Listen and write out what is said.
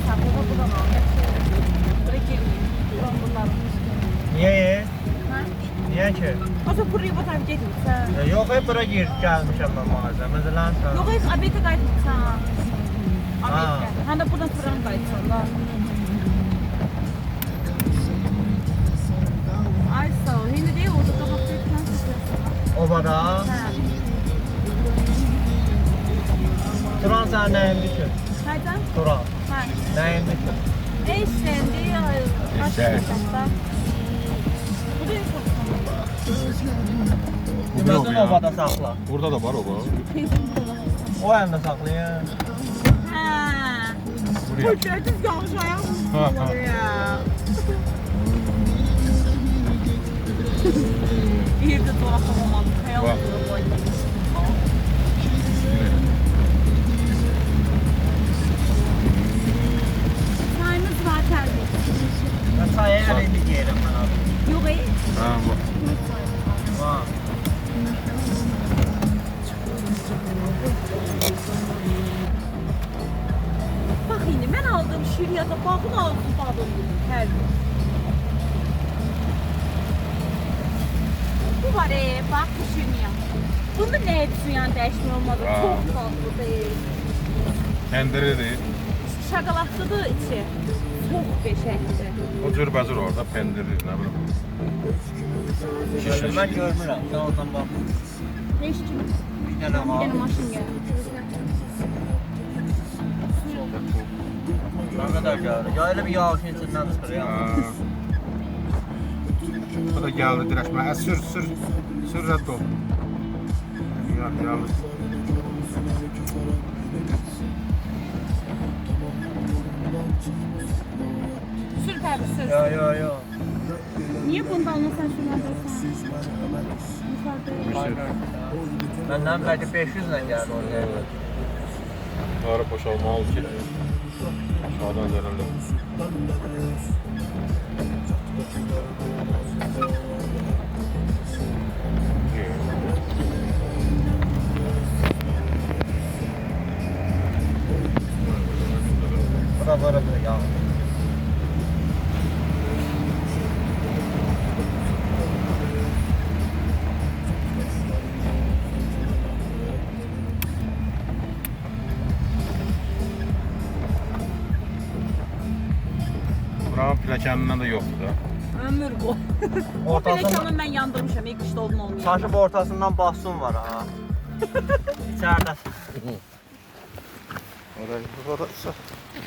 sen buradan al. Buraya girmeyin. Bunlar. Niye? Ha? Niye ki? O zaman buraya bakalım gitmişsen. Yok hep buraya gelmişim ben mağaza. Mesela sen. Yok hiç Amerika kaydetmişsen. Ha. Amerika. Hem de buradan Turan kaydetsen da. Ay sağ ol. Hindi değil orada kapattığı falan sıkıyorsun. Obada. Ha. Turan sen neyin düşün? Nereden? Turan. Ha. Neyin düşün? Eşlendi ya. Eşek. Bu da yok. Demezin obada sakla. Burada da var o var. O hem de saklayın. Ha. Buraya. Bu çocuk yanlış ayağım var ya. Bir de dolaplamam. Kayal Bak. Çayımız var terbiyesiz. Ben sayaya elini giyerim ben abi. Yok iyi. Ha bu. Ha. Bak şimdi ben aldığım şiriyata bakın aldım tadım her gün. Bu var bak bu şiriyat. Bunda ne etsin yani değişmiyor olmadı. Aa. Çok tatlı değil. Pendiri değil. Şakalatlı da içi. Çok beşekli. O cürbəcür orada pendiri ne bileyim. Şişir. Ben görmürəm. Sen oradan bak. Ne işin? Bir tane Bir var. tane maşın geldi. Ne kadar geldi? Ya öyle bir yağışın içinden çıkır ya. Ha. Bu da geldi direkt. Ben sür rədd ol. Geldi. Sür tabi sür. Yo. Niye bundan onu sen sürmezsen? Yukarıda. Benden belki 500 ile geldi oraya. Tarı boşalmalı ki. Aşağıdan zərərli. Bura var ya. Buranın plakənindən də yoxdur da. Ömür bu. O Ortasında, plakanı ben yandırmışım. İlk işte olduğunu olmuyor. sanki bu ortasından bassun var ha. İçeride. Orası.